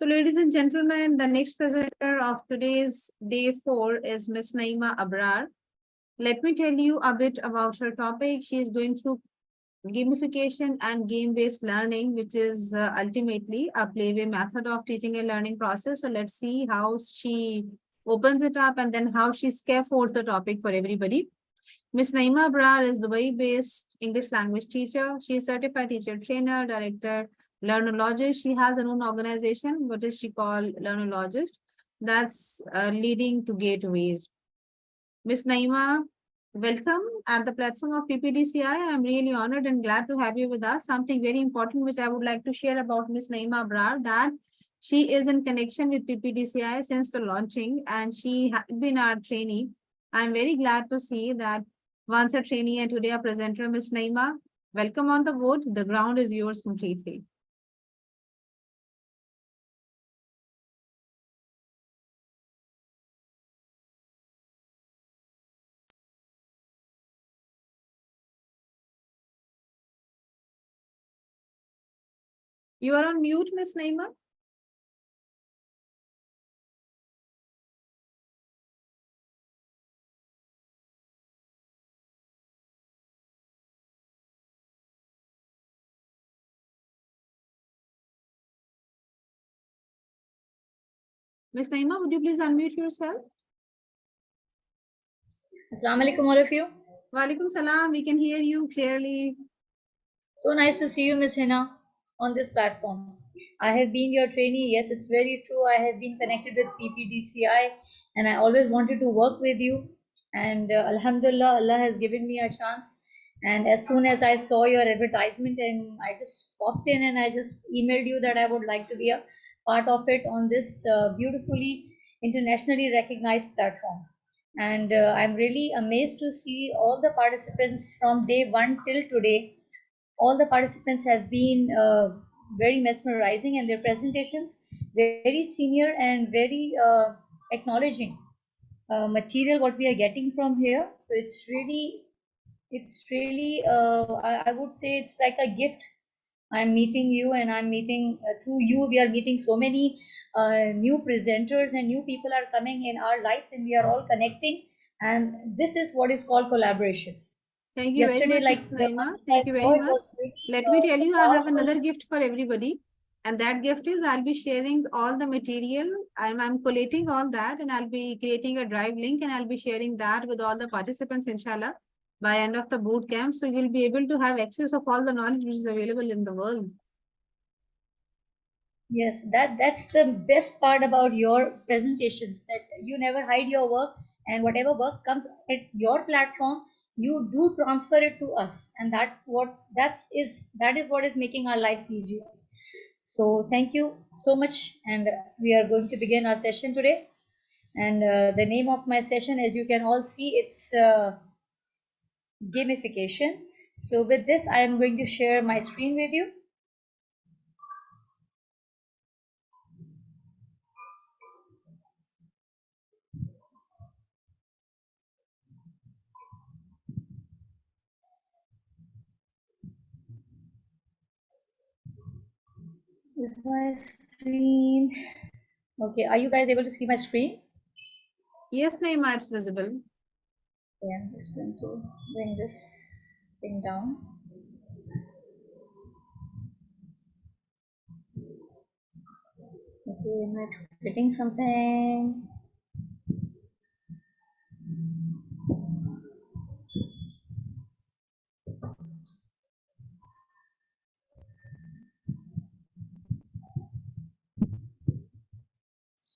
So, ladies and gentlemen, the next presenter of today's day 4 is Miss Naeema Abrar. Let me tell you a bit about her topic. She is going through gamification and game-based learning, which is ultimately a playway method of teaching and learning process. So let's see how she opens it up and then how she scaffolds the topic for everybody. Ms. Naeema Abrar is Dubai-based English language teacher. She is certified teacher trainer, director, Learnologist. She has her own organization, what is she called? Learnologist. That's leading to gateways. Ms. Naeema, welcome at the platform of PPDCI. I'm really honored and glad to have you with us. Something very important which I would like to share about Ms. Naeema Abrar, that she is in connection with PPDCI since the launching and she has been our trainee. I'm very glad to see that once a trainee and today a presenter, Ms. Naeema. Welcome on the board. The ground is yours completely. You are on mute, Ms. Naeema. Ms. Naeema, would you please unmute yourself? Assalamu alaikum, all of you. Walaikum salam. We can hear you clearly. So nice to see you, Miss Hina, on this platform. I have been your trainee. Yes, it's very true. I have been connected with PPDCI and I always wanted to work with you. And Alhamdulillah, Allah has given me a chance. And as soon as I saw your advertisement, and I just popped in and I just emailed you that I would like to be a part of it on this beautifully internationally recognized platform. And I'm really amazed to see all the participants from day one till today. All the participants have been very mesmerizing, and their presentations very senior and very acknowledging material what we are getting from here. So it's really I would say it's like a gift. I'm meeting you, and I'm meeting through you. We are meeting so many new presenters, and new people are coming in our lives, and we are all connecting. And this is what is called collaboration. Thank you very much, Ms. Naeema. Thank you very much. Let me tell you, I have another gift for everybody. And that gift is I'll be sharing all the material. I'm collating all that and I'll be creating a drive link and I'll be sharing that with all the participants, inshallah, by end of the boot camp. So you'll be able to have access of all the knowledge which is available in the world. Yes, that's the best part about your presentations, that you never hide your work, and whatever work comes at your platform, you do transfer it to us, and that is what is making our lives easier. So thank you so much, and we are going to begin our session today. And the name of my session, as you can all see, it's gamification. So with this, I am going to share my screen with you. Is my screen okay? Are you guys able to see my screen? Yes, Naeema, it's visible. Okay, I'm just going to bring this thing down. Okay, am I clicking something?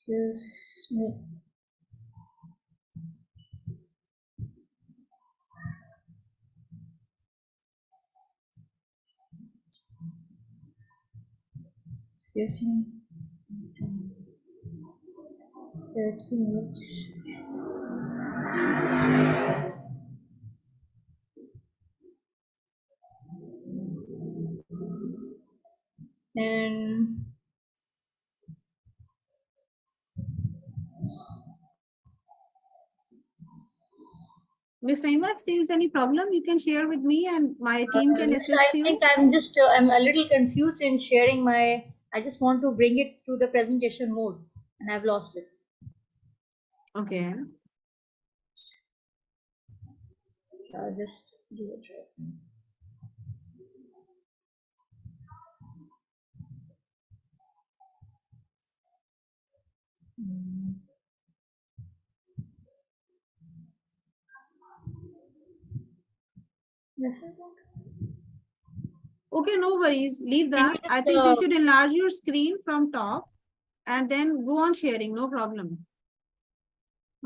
Excuse me. Excuse me. 30 minutes. And Ms. Naeema, if there is any problem, you can share with me and my team can yes, assist I you. think I'm just I'm a little confused in sharing my. I just want to bring it to the presentation mode, and I've lost it. Okay. So I'll just do it right. Yes, sir. Okay, no worries. Leave Can you that. I just think you should enlarge your screen from top and then go on sharing. No problem.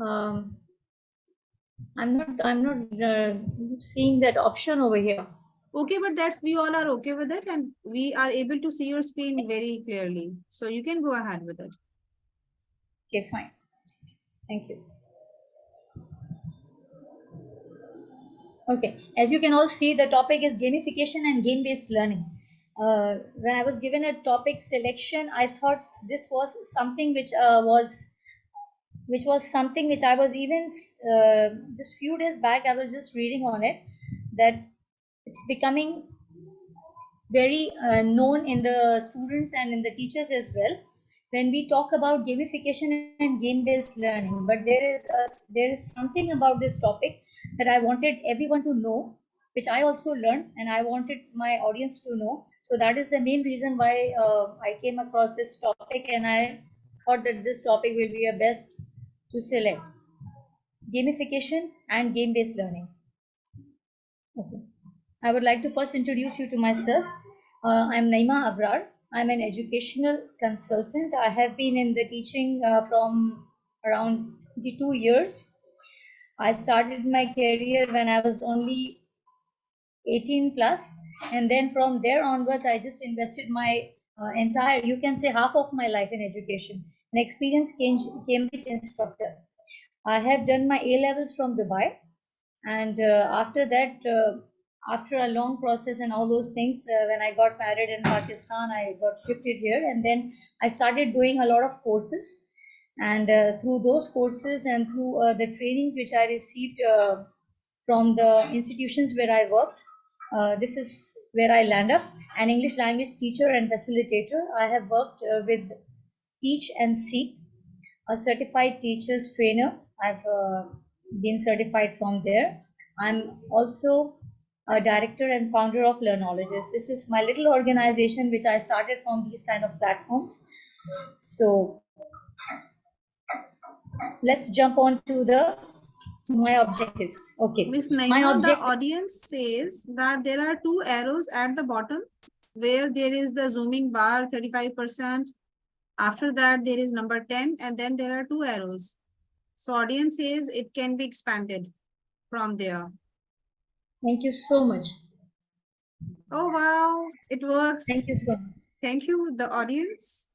I'm not seeing that option over here. Okay, but that's we all are okay with it and we are able to see your screen very clearly. So you can go ahead with it. Okay, fine. Thank you. Okay, as you can all see, the topic is gamification and game-based learning. When I was given a topic selection, I thought this was something which was something which I was even just few days back I was just reading on it, that it's becoming very known in the students and in the teachers as well when we talk about gamification and game based learning. But there is something about this topic that I wanted everyone to know, which I also learned and I wanted my audience to know. So that is the main reason why I came across this topic, and I thought that this topic will be a best to select: gamification and game based learning. Okay. I would like to first introduce you to myself. I'm Naeema Abrar. I'm an educational consultant. I have been in the teaching from around 22 years. I started my career when I was only 18 plus, and then from there onwards, I just invested my entire, you can say, half of my life in education. An experienced Cambridge instructor. I have done my A levels from Dubai, and after that, after a long process and all those things, when I got married in Pakistan, I got shifted here, and then I started doing a lot of courses. And through those courses and through the trainings which I received from the institutions where I worked, this is where I land up: an English language teacher and facilitator. I have worked with Teach and Seek, a certified teachers trainer. I've been certified from there. I'm also a director and founder of Learnologist. This is my little organization which I started from these kind of platforms. So let's jump on to my objectives. Okay, Miss my Naima, the objectives. audience says that there are two arrows at the bottom where there is the zooming bar 35%. After that, there is number 10 and then there are two arrows. So audience says it can be expanded from there. Thank you so much. Oh, wow, it works. Thank you so much. Thank you, the audience.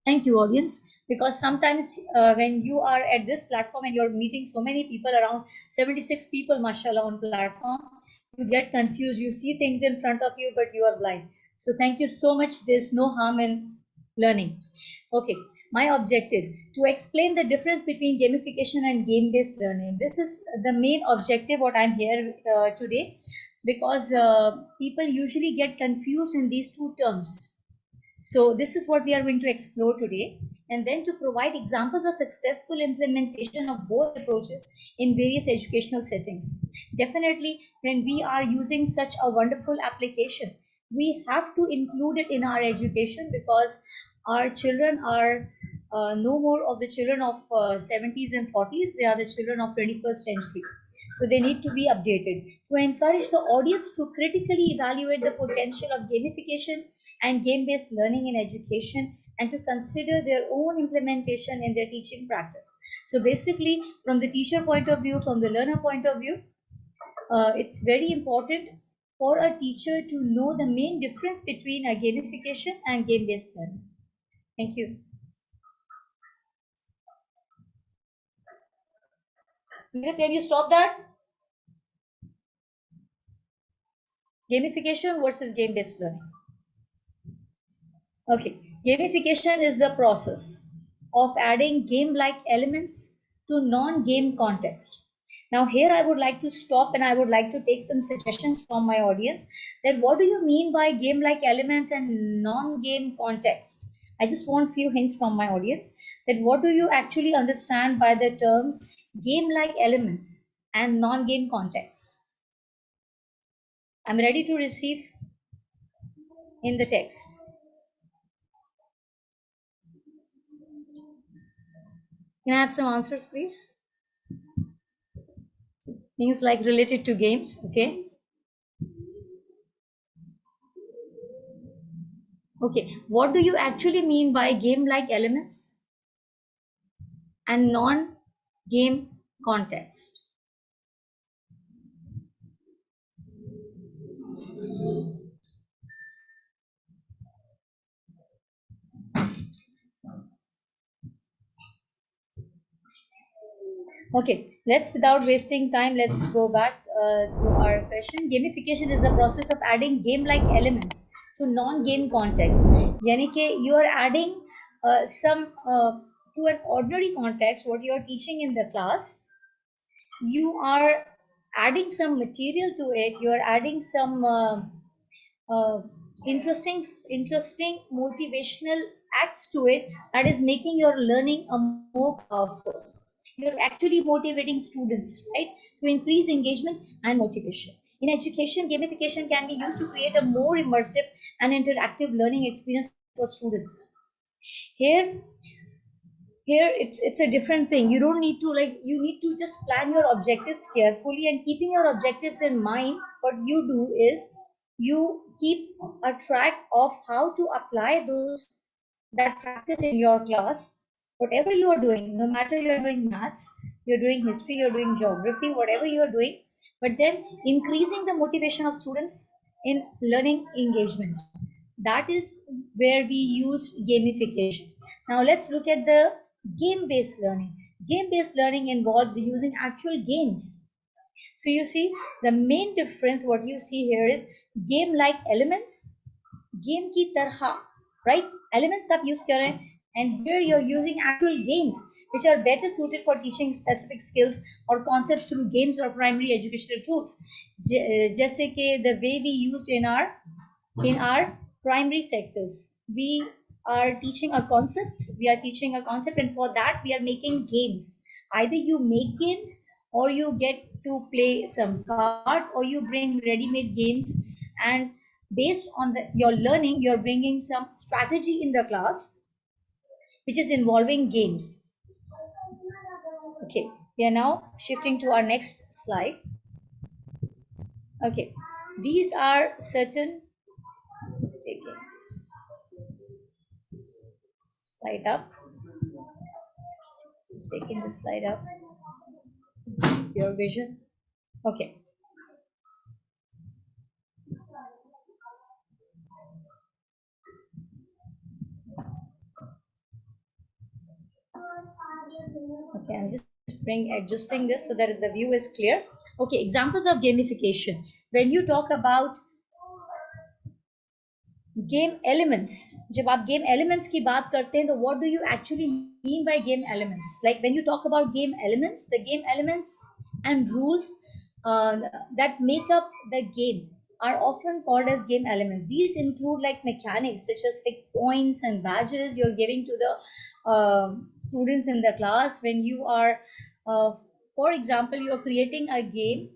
Thank you, audience. Because sometimes when you are at this platform and you're meeting so many people, around 76 people, mashallah, on platform, you get confused. You see things in front of you, but you are blind. So thank you so much. There's no harm in learning. Okay, my objective: to explain the difference between gamification and game-based learning. This is the main objective what I'm here today, because people usually get confused in these two terms. So this is what we are going to explore today, and then to provide examples of successful implementation of both approaches in various educational settings. Definitely, when we are using such a wonderful application, we have to include it in our education, because our children are no more of the children of 70s and 40s. They are the children of 21st century. So they need to be updated. To encourage the audience to critically evaluate the potential of gamification and game-based learning in education, and to consider their own implementation in their teaching practice. So basically, from the teacher point of view, from the learner point of view, it's very important for a teacher to know the main difference between a gamification and game-based learning. Thank you. Can you stop that? Gamification versus game-based learning. Okay, gamification is the process of adding game-like elements to non-game context. Now here I would like to stop and I would like to take some suggestions from my audience that what do you mean by game-like elements and non-game context? I just want few hints from my audience that what do you actually understand by the terms game-like elements and non-game context? I'm ready to receive in the text. Can I have some answers, please? Things like related to games, okay? Okay, what do you actually mean by game-like elements and non-game context? Okay, without wasting time, let's go back to our question. Gamification is the process of adding game-like elements to non-game context. Yani ke you are adding some to an ordinary context, what you are teaching in the class, you are adding some material to it, you are adding some uh, interesting motivational acts to it that is making your learning a more powerful. You're actually motivating students, right, to increase engagement and motivation. In education, gamification can be used to create a more immersive and interactive learning experience for students. Here here it's a different thing. You don't need to, like, you need to just plan your objectives carefully, and keeping your objectives in mind, what you do is you keep a track of how to apply those that practice in your class. Whatever you are doing, no matter you are doing maths, you're doing history, you're doing geography, whatever you are doing, but then increasing the motivation of students in learning engagement, that is where we use gamification. Now let's look at the game based learning. Game based learning involves using actual games. So you see, the main difference what you see here is game like elements, game ki tarha, right? Elements आप use कर रहे हैं, and here you're using actual games which are better suited for teaching specific skills or concepts through games or primary educational tools. जैसे कि the way we used in our primary sectors, we are teaching a concept, and for that we are making games. Either you make games, or you get to play some cards, or you bring ready-made games, and based on your learning, you're bringing some strategy in the class which is involving games. Okay, we are now shifting to our next slide. Okay, these are certain, just taking slide up, just taking the slide up, your vision. Okay, okay, I'm just adjusting this so that the view is clear. Okay, examples of gamification. When you talk about game elements, जब आप game elements की बात करते हैं तो what do you actually mean by game elements? Like when you talk about game elements, the game elements and rules that make up the game are often called as game elements. These include like mechanics such as like points and badges you're giving to the students in the class. When you are, for example, you're creating a game,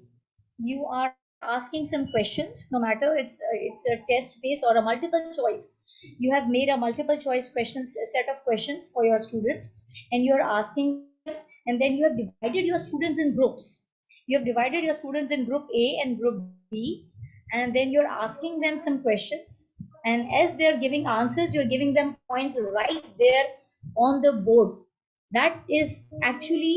you are asking some questions, no matter it's a test based or a multiple choice. You have made a multiple choice questions, a set of questions for your students, and you're asking them, and then you have divided your students in groups. You have divided your students in group A and group B, and then you're asking them some questions, and as they're giving answers, you're giving them points right there on the board. That is actually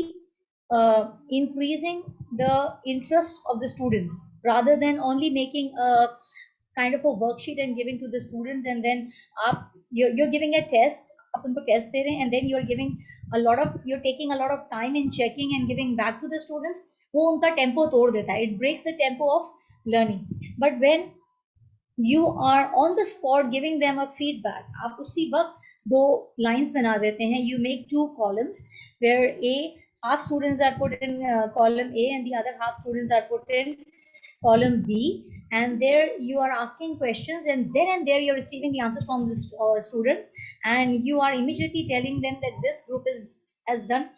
increasing the interest of the students, rather than only making a kind of a worksheet and giving to the students, and then you're giving a test, आप उनको test दे रहे हैं, and then you're taking a lot of time in checking and giving back to the students. वो उनका tempo तोड़ देता है, it breaks the tempo of learning. But when you are on the spot giving them a feedback, आप उसी वक्त दो lines बना देते हैं, you make two columns where A half students are put in column A and the other half students are put in column B, and there you are asking questions, and then and there you're receiving the answers from the students, and you are immediately telling them that this group is has done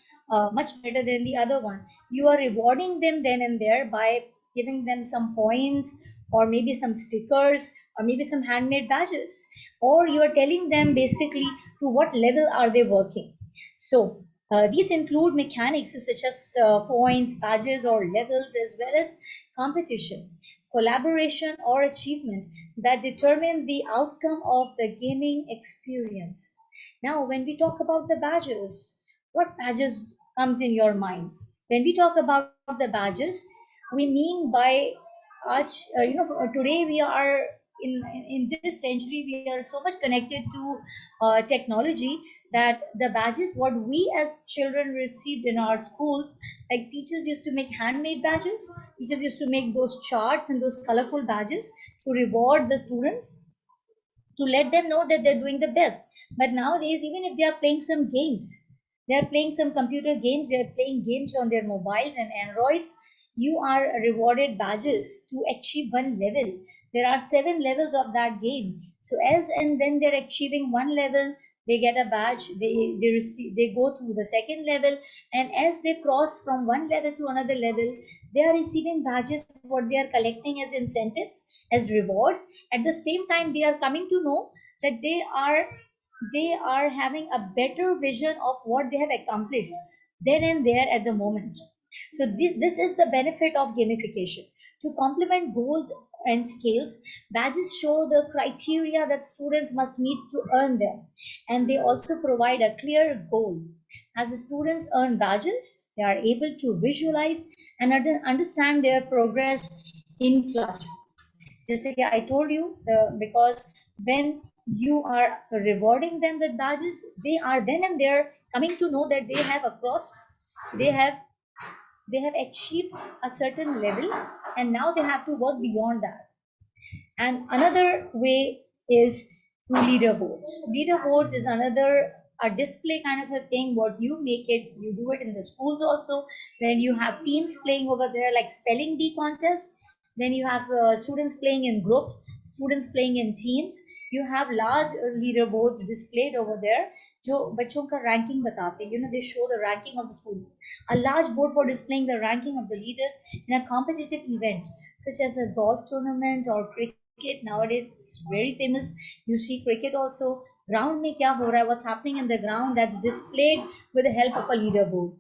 much better than the other one. You are rewarding them then and there by giving them some points, or maybe some stickers, or maybe some handmade badges, or you are telling them basically to what level are they working. So these include mechanics such as points, badges, or levels, as well as competition, collaboration, or achievement that determine the outcome of the gaming experience. Now, when we talk about the badges, what badges comes in your mind? When we talk about the badges, we mean by today we are in this century, we are so much connected to technology, that the badges what we as children received in our schools, like teachers used to make handmade badges, teachers used to make those charts and those colorful badges to reward the students, to let them know that they're doing the best. But nowadays, even if they are playing some games, they are playing some computer games, they are playing games on their mobiles and Androids, you are rewarded badges to achieve one level. There are 7 levels of that game. So as and when they're achieving one level, they get a badge, they receive, they go through the second level, and as they cross from one level to another level, they are receiving badges, what they are collecting as incentives, as rewards. At the same time, they are coming to know that they are having a better vision of what they have accomplished then and there at the moment. So this is the benefit of gamification. To complement goals and skills, badges show the criteria that students must meet to earn them, and they also provide a clear goal. As the students earn badges, they are able to visualize and understand their progress in classroom. Just like I told you, because when you are rewarding them with badges, they are then and there coming to know that they have they have they have achieved a certain level, and now they have to work beyond that. And another way is through leaderboards. Leaderboards is another a display kind of a thing. What you make it, you do it in the schools also. When you have teams playing over there, like spelling bee contest, when you have students playing in groups, students playing in teams, you have large leaderboards displayed over there. जो बच्चों का ranking बताते हैं, they show the ranking of the students. A large board for displaying the ranking of the leaders in a competitive event, such as a golf tournament or cricket. Nowadays it's very famous. You see cricket also. Ground में क्या हो रहा है, what's happening in the ground, that's displayed with the help of a leaderboard.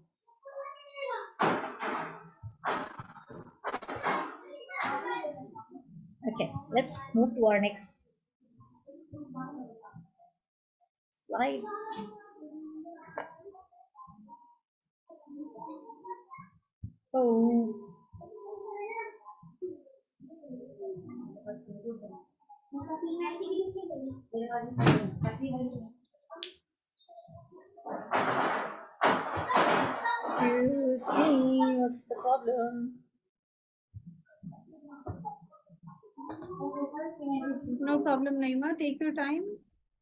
Okay, let's move to our next slide. Oh, excuse me, what's the problem? No problem, Naeema. Take your time.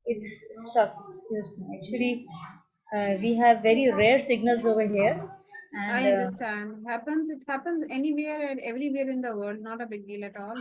It's stuck. Excuse me. Actually, we have very rare signals over here, and I understand. Happens. It happens anywhere and everywhere in the world. Not a big deal at all.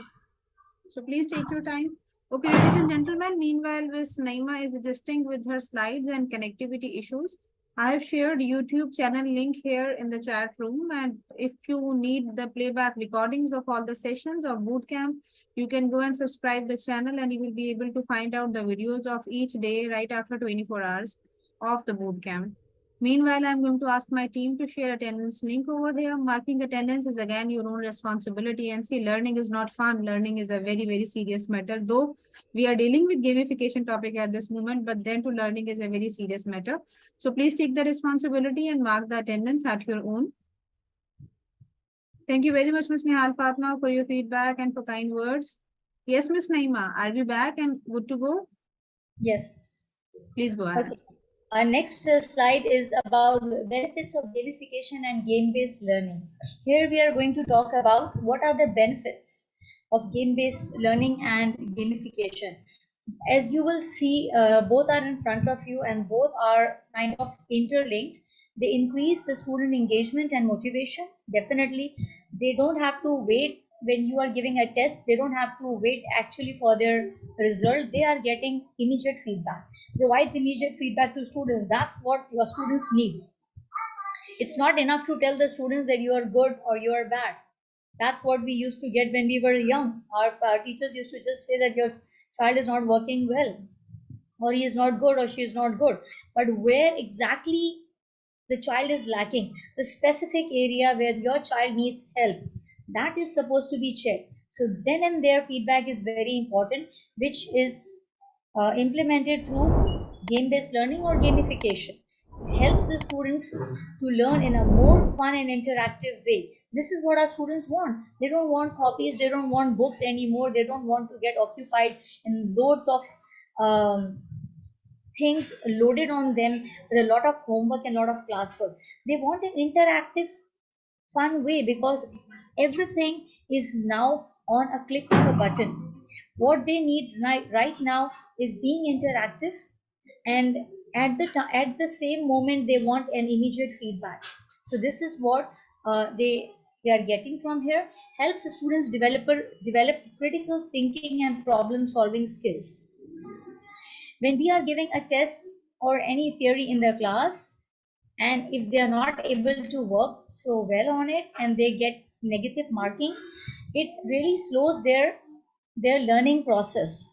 So please take your time. Okay, ladies and gentlemen, meanwhile, Ms. Naima is adjusting with her slides and connectivity issues. I have shared YouTube channel link here in the chat room. And if you need the playback recordings of all the sessions of Bootcamp, you can go and subscribe the channel and you will be able to find out the videos of each day right after 24 hours of the Bootcamp. Meanwhile, I'm going to ask my team to share attendance link over here. Marking attendance is again your own responsibility. And see, learning is not fun. Learning is a very, very serious matter. Though we are dealing with gamification topic at this moment, but then to learning is a very serious matter. So please take the responsibility and mark the attendance at your own. Thank you very much, Ms. Nihal Fatma, for your feedback and for kind words. Yes, Ms. Naima, are we back and good to go? Yes. Please go ahead. Okay. Our next slide is about benefits of gamification and game-based learning. Here we are going to talk about what are the benefits of game-based learning and gamification. As you will see, both are in front of you and both are kind of interlinked. They increase the student engagement and motivation. Definitely, they don't have to wait when you are giving a test. They don't have to wait actually for their result. They are getting immediate feedback. Provides immediate feedback to students. That's what your students need. It's not enough to tell the students that you are good or you are bad. That's what we used to get when we were young. Our teachers used to just say that your child is not working well, or he is not good, or she is not good. But where exactly the child is lacking, the specific area where your child needs help, that is supposed to be checked. So then and there, feedback is very important, which is implemented through game-based learning or gamification. It helps the students to learn in a more fun and interactive way. This is what our students want. They don't want copies, they don't want books anymore, they don't want to get occupied in loads of um, things loaded on them with a lot of homework and a lot of classwork. They want an interactive, fun way, because everything is now on a click of a button. What they need right now is being interactive, and at the same moment they want an immediate feedback. So this is what they are getting from here. Helps the students develop critical thinking and problem solving skills. When we are giving a test or any theory in the class, and if they are not able to work so well on it and they get negative marking, it really slows their learning process.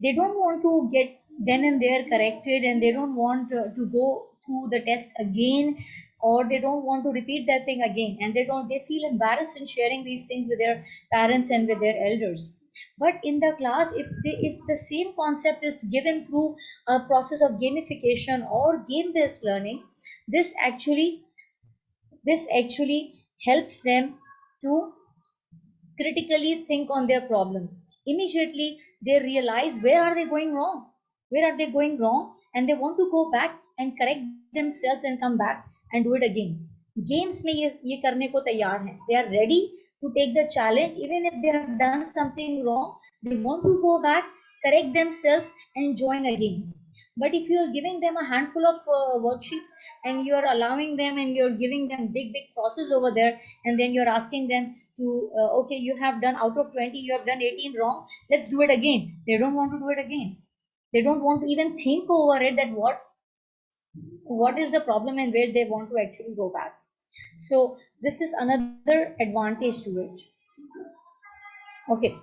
They don't want to get then and there corrected, and they don't want to go through the test again, or they don't want to repeat that thing again, and they feel embarrassed in sharing these things with their parents and with their elders. But in the class, if the same concept is given through a process of gamification or game based learning, this actually this actually helps them to critically think on their problem. Immediately they realize where are they going wrong, and they want to go back and correct themselves and come back and do it again. Games में ये करने को तैयार हैं. They are ready to take the challenge even if they have done something wrong. They want to go back, correct themselves, and join again. But if you are giving them a handful of worksheets, and you are allowing them and you're giving them big process over there, and then you're asking them to okay, you have done out of 20, you have done 18 wrong, let's do it again. They don't want to do it again. They don't want to even think over it that what is the problem and where they want to actually go back. So this is another advantage to it. Okay.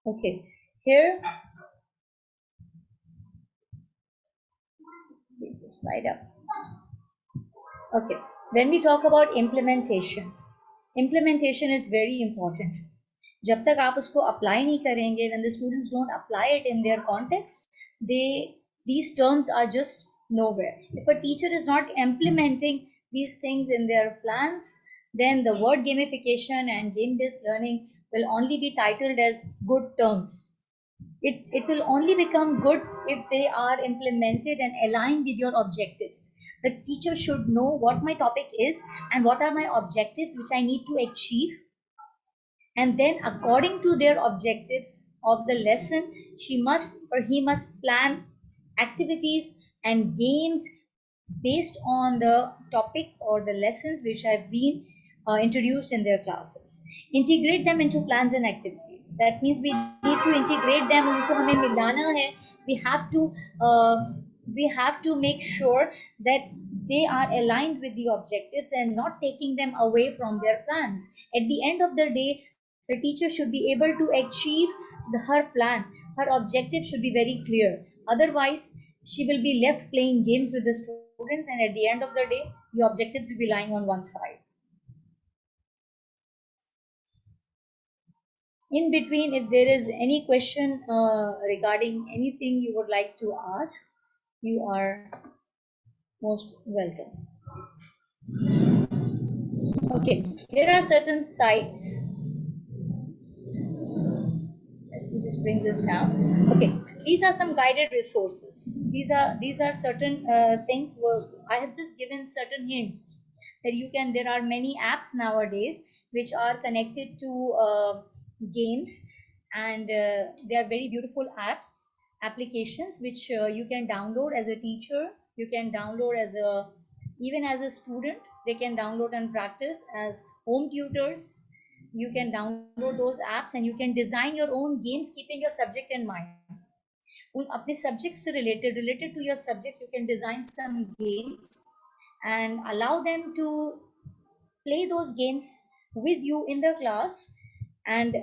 Okay, here, get this slide up. Okay, when we talk about implementation is very important. जब तक आप उसको apply नहीं करेंगे, when the students don't apply it in their context, these terms are just nowhere. If a teacher is not implementing these things in their plans, then the word gamification and game-based learning will only be titled as good terms. It will only become good if they are implemented and aligned with your objectives. The teacher should know what my topic is and what are my objectives which I need to achieve. And then, according to their objectives of the lesson, she must or he must plan activities and games based on the topic or the lessons which have been introduced in their classes. Integrate them into plans and activities. That means we need to integrate them. उनको हमें मिलाना है. We have to uh, we have to make sure that they are aligned with the objectives and not taking them away from their plans. At the end of the day, the teacher should be able to achieve her plan. Her objective should be very clear. Otherwise, she will be left playing games with the students, and at the end of the day, the objectives will be lying on one side. In between, if there is any question regarding anything you would like to ask, you are most welcome. Okay, there are certain sites. Let me just bring this down. Okay, these are some guided resources. These are certain things where I have just given certain hints that you can. There are many apps nowadays which are connected to games, and they are very beautiful applications which you can download as a teacher, you can download as a, even as a student they can download and practice as home tutors. You can download those apps and you can design your own games keeping your subject in mind. उन अपने subjects से related to your subjects you can design some games and allow them to play those games with you in the class and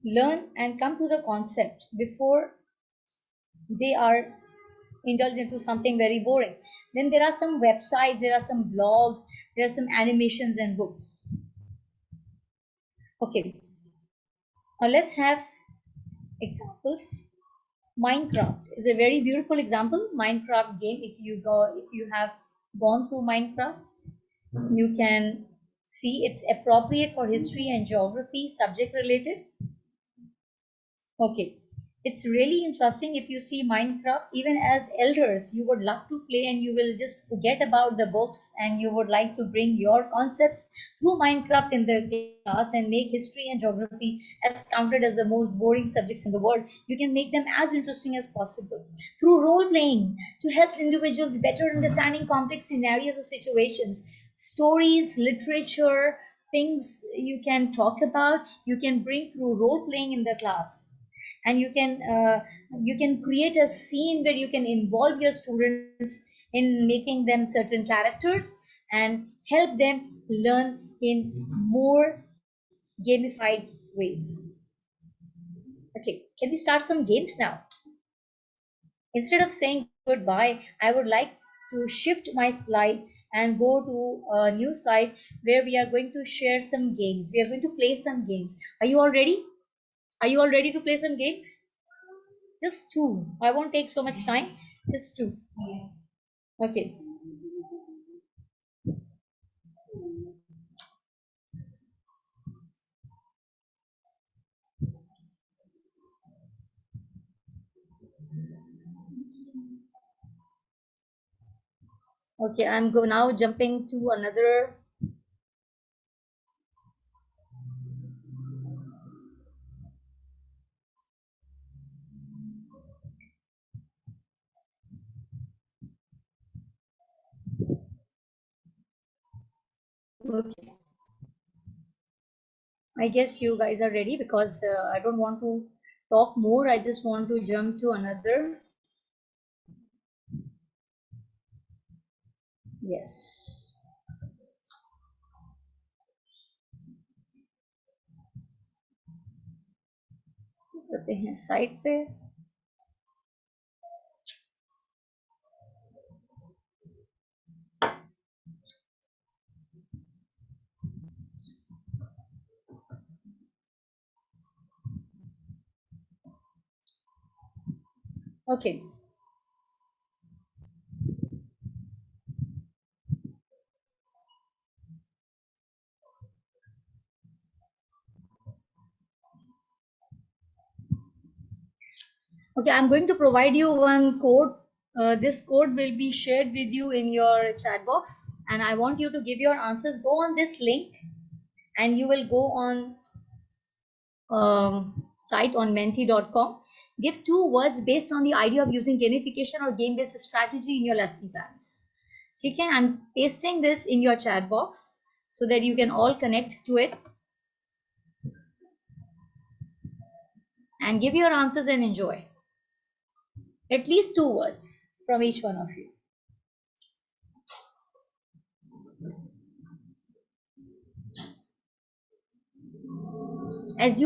learn and come to the concept before they are indulged into something very boring. Then there are some websites, there are some blogs, there are some animations and books. Okay, now let's have examples. Minecraft is a very beautiful example. Minecraft game, if you have gone through Minecraft, you can see it's appropriate for history and geography subject related. Okay, it's really interesting. If you see Minecraft, even as elders, you would love to play and you will just forget about the books and you would like to bring your concepts through Minecraft in the class and make history and geography as counted as the most boring subjects in the world. You can make them as interesting as possible through role playing to help individuals better understanding complex scenarios or situations, stories, literature, things you can talk about, you can bring through role playing in the class, and you can create a scene where you can involve your students in making them certain characters and help them learn in more gamified way. Okay, can we start some games now? Instead of saying goodbye, I would like to shift my slide and go to a new slide where we are going to share some games. We are going to play some games. Are you all ready? Are you all ready to play some games? Just two. I won't take so much time. Just two. Okay. Okay, I'm now jumping to another. Okay. I guess you guys are ready because I don't want to talk more. I just want to jump to another. Yes. करते हैं side पे. Okay. Okay, I'm going to provide you one code. This code will be shared with you in your chat box, and I want you to give your answers. Go on this link, and you will go on site on menti.com. Give 2 words based on the idea of using gamification or game-based strategy in your lesson plans. Okay, I'm pasting this in your chat box so that you can all connect to it and give your answers and enjoy. At least 2 words from each one of you. As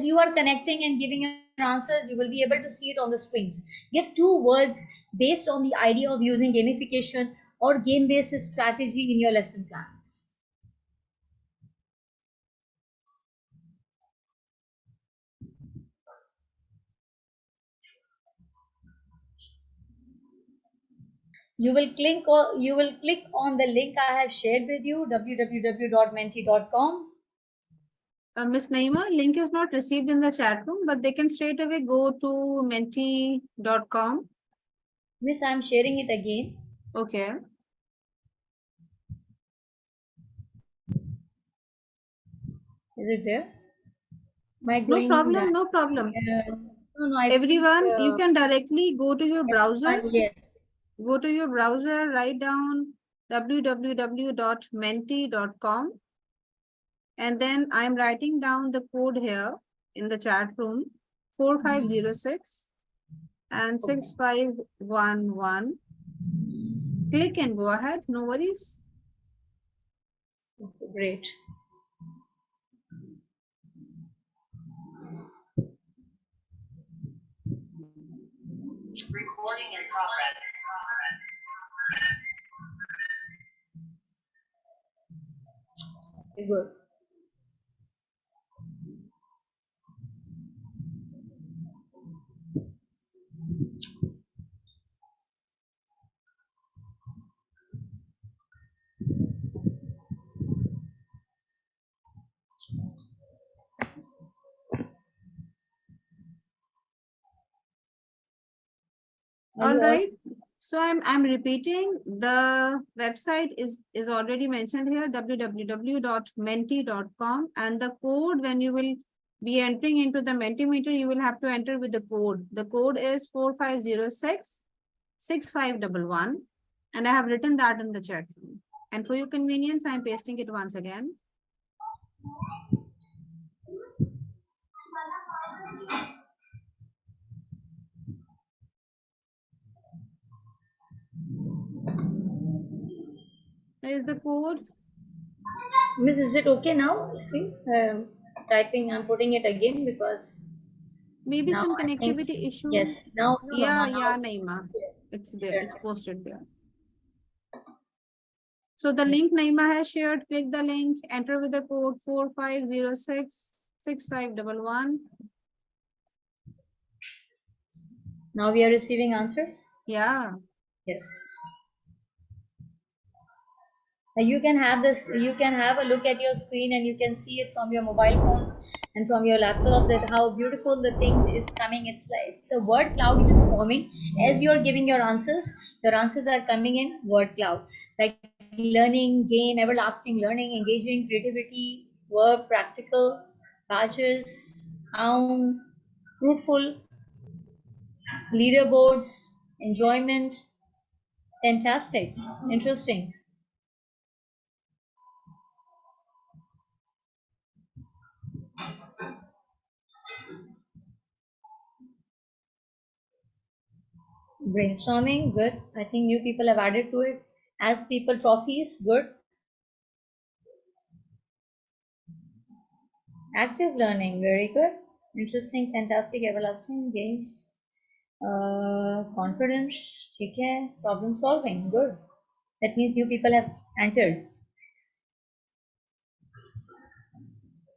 you are connecting and giving your answers, you will be able to see it on the screens. Give 2 words based on the idea of using gamification or game-based strategy in your lesson plans. You will click on the link I have shared with you, www.menti.com. Miss Naeema, link is not received in the chat room, but they can straight away go to menti.com. Miss, I'm sharing it again. Okay. Is it there? Am I going No problem. no, I think Everyone, you can directly go to your browser. yes. Go to your browser, write down www.menti.com. And then I'm writing down the code here in the chat room, 4506 and 6511. Click and go ahead, no worries. Okay, great. Recording in progress. Okay, good. Are All you all? right. So I'm repeating, the website is already mentioned here, www.menti.com, and the code, when you will be entering into the Mentimeter, you will have to enter with the code. The code is 4506 6511, and I have written that in the chat room. And for your convenience, I'm pasting it once again. There is the code. Miss, is it okay now? See, typing, I'm putting it again because Maybe now some I think, connectivity issues. yes, now, no, Yeah, now Naeema. It's it's there. here. It's posted there. So the link Naeema has shared, click the link, enter with the code 4506 6511. Now we are receiving answers? Yeah. Yes. You can have this, you can have a look at your screen and you can see it from your mobile phones and from your laptop, that how beautiful the things is coming. It's like it's a word cloud which is forming as you're giving your answers are coming in word cloud, like learning, game, everlasting learning, engaging, creativity, verb, practical, badges, own, fruitful, leaderboards, enjoyment, fantastic, interesting. Brainstorming, good. I think new people have added to it. As people trophies, good. Active learning, very good. Interesting, fantastic, everlasting games. Confidence, ठीक है. Problem solving, good. That means you people have entered.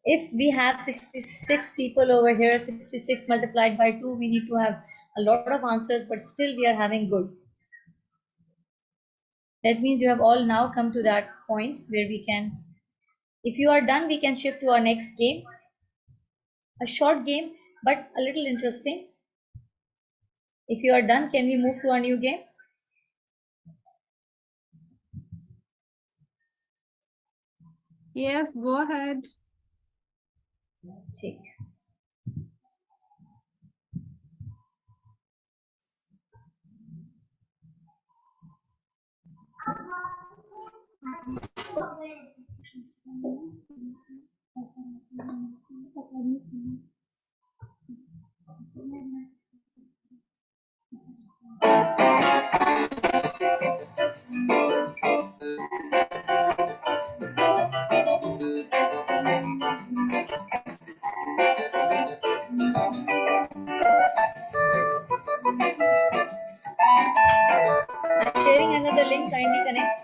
If we have 66 people over here, 66 multiplied by 2, we need to have a lot of answers, but still we are having good. That means you have all now come to that point where we can, if you are done, we can shift to our next game. A short game, but a little interesting. If you are done, can we move to a new game? Yes, go ahead. Take. I'm sharing another link, kindly connect.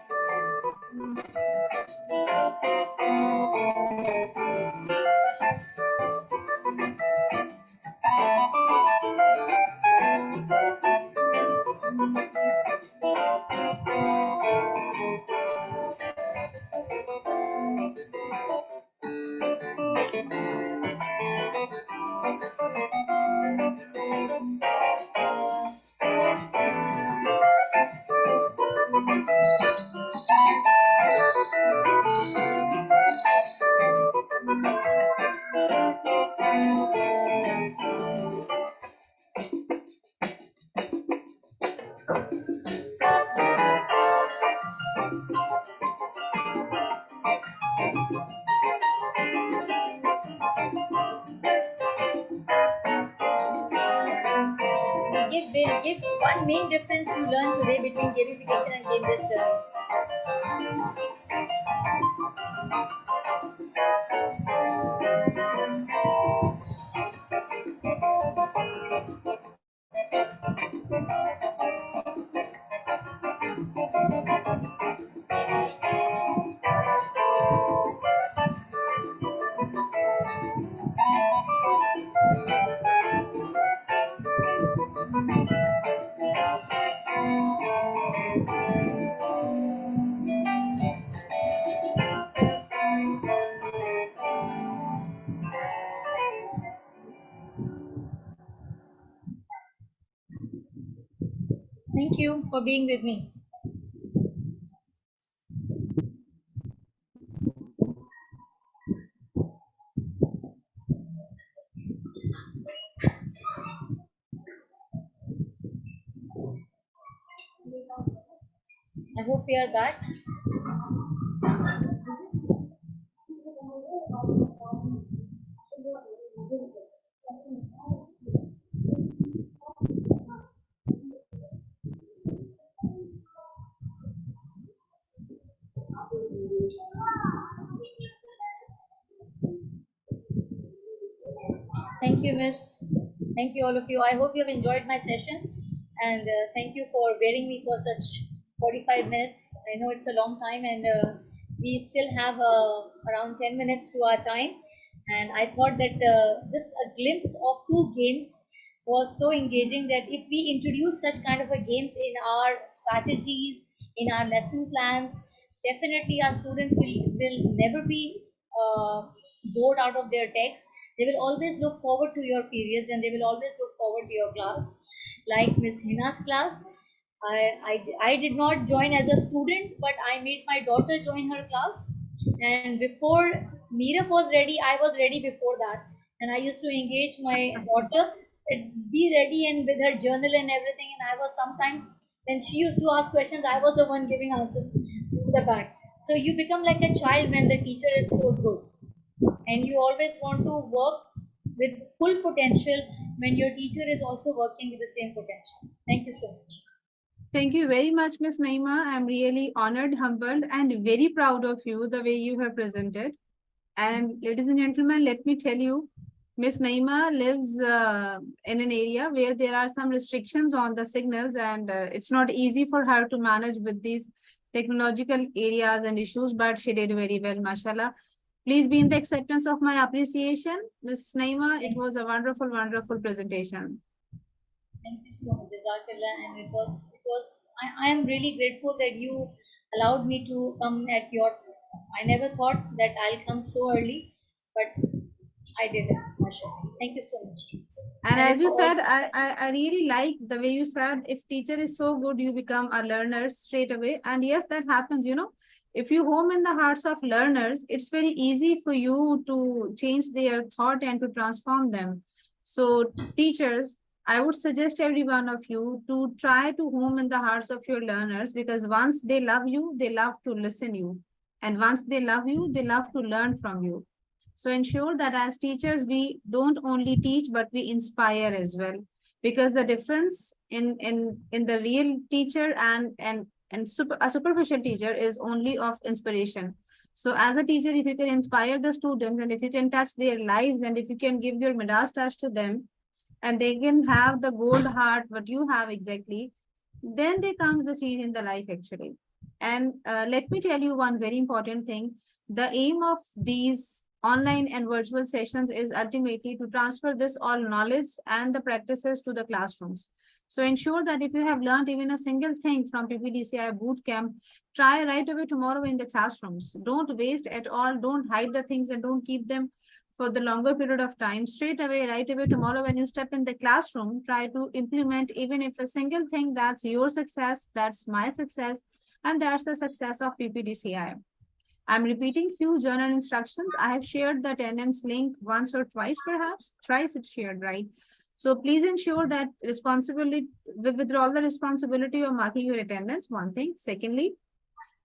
give one main difference you learned today between gamification and game-based learning. Thank you for being with me. I hope we are back. Thank you, Miss. Thank you, all of you. I hope you have enjoyed my session, and thank you for bearing me for such 45 minutes. I know it's a long time, and we still have around 10 minutes to our time. And I thought that just a glimpse of two games was so engaging that if we introduce such kind of a games in our strategies, in our lesson plans, definitely our students will never be bored out of their text. They will always look forward to your periods, and they will always look forward to your class. Like Miss Hina's class, I did not join as a student, but I made my daughter join her class. And before Meetup was ready, I was ready before that. And I used to engage my daughter, be ready and with her journal and everything. And I was sometimes, when she used to ask questions, I was the one giving answers to the back. So you become like a child when the teacher is so good, and you always want to work with full potential when your teacher is also working with the same potential. Thank you so much. Thank you very much, Ms. Naeema. I'm really honored, humbled, and very proud of you, the way you have presented. And ladies and gentlemen, let me tell you, Ms. Naeema lives in an area where there are some restrictions on the signals, and it's not easy for her to manage with these technological areas and issues, but she did very well, mashallah. Please be in the acceptance of my appreciation. Ms. Naeema, it was a wonderful, wonderful presentation. Thank you so much, Jazakallah. And I am really grateful that you allowed me to come at your. I never thought that I'll come so early, but I did it, mashallah. Thank you so much. And as you said, I really like the way you said, if teacher is so good, you become a learner straight away. And yes, that happens, you know, if you home in the hearts of learners, it's very easy for you to change their thought and to transform them. So teachers, I would suggest every one of you to try to home in the hearts of your learners, because once they love you, they love to listen you. And once they love you, they love to learn from you. So ensure that as teachers, we don't only teach, but we inspire as well. Because the difference in the real teacher and a superficial teacher is only of inspiration. So as a teacher, if you can inspire the students, and if you can touch their lives, and if you can give your Midas touch to them, and they can have the gold heart, what you have exactly, then there comes the change in the life actually. And let me tell you one very important thing. The aim of these online and virtual sessions is ultimately to transfer this all knowledge and the practices to the classrooms. So ensure that if you have learned even a single thing from PPDCI Bootcamp, try right away tomorrow in the classrooms. Don't waste at all. Don't hide the things and don't keep them for the longer period of time. Straight away, right away tomorrow, when you step in the classroom, try to implement even if a single thing. That's your success, that's my success, and that's the success of PPDCI. I'm repeating few journal instructions. I have shared the attendance link once or twice, perhaps thrice it's shared, right? So please ensure that responsibility, withdraw the responsibility of marking your attendance, one thing. Secondly,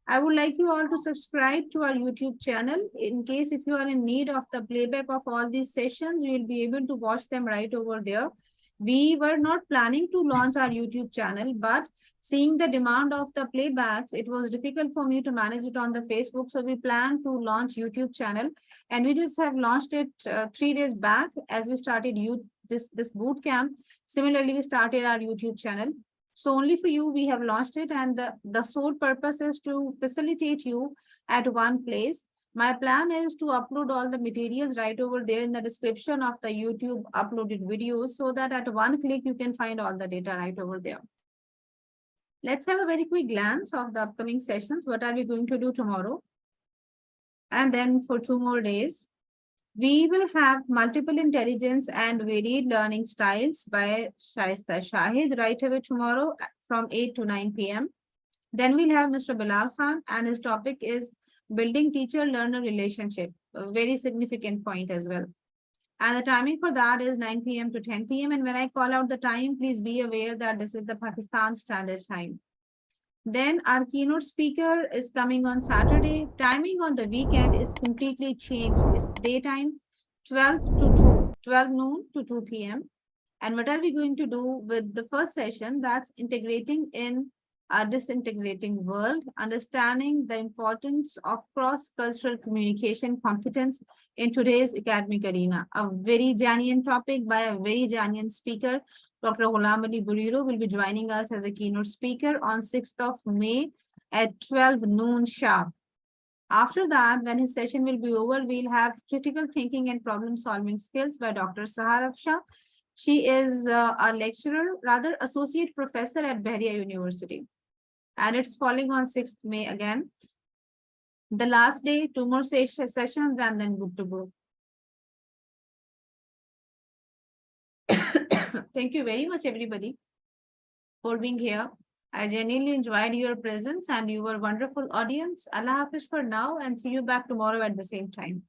I would like you all to subscribe to our YouTube channel. In case if you are in need of the playback of all these sessions, you will be able to watch them right over there. We were not planning to launch our YouTube channel, but seeing the demand of the playbacks, it was difficult for me to manage it on the Facebook. So we planned to launch YouTube channel, and we just have launched it 3 days back as we started this boot camp. Similarly, we started our YouTube channel. So only for you, we have launched it, and the sole purpose is to facilitate you at one place. My plan is to upload all the materials right over there in the description of the YouTube uploaded videos so that at one click you can find all the data right over there. Let's have a very quick glance of the upcoming sessions. What are we going to do tomorrow? And then for 2 more days, we will have multiple intelligence and varied learning styles by Shaista Shahid right away tomorrow from 8 to 9 p.m. Then we'll have Mr. Bilal Khan, and his topic is building teacher-learner relationship, a very significant point as well. And the timing for that is 9 p.m. to 10 p.m. And when I call out the time, please be aware that this is the Pakistan Standard Time. Then our keynote speaker is coming on Saturday. Timing on the weekend is completely changed. It's daytime, 12 noon to 2 p.m. And what are we going to do with the first session? That's integrating in a disintegrating world, understanding the importance of cross-cultural communication competence in today's academic arena. A very genuine topic by a very genuine speaker. Dr. Ghulam Ali Buriro will be joining us as a keynote speaker on 6th of May at 12 noon sharp. After that, when his session will be over, we'll have critical thinking and problem-solving skills by Dr. Sahar Afsha. She is a lecturer, rather associate professor at Bahria University. And it's falling on 6th May again. The last day, 2 more sessions, and then good to go. Thank you very much, everybody, for being here. I genuinely enjoyed your presence, and you were a wonderful audience. Allah Hafiz for now, and see you back tomorrow at the same time.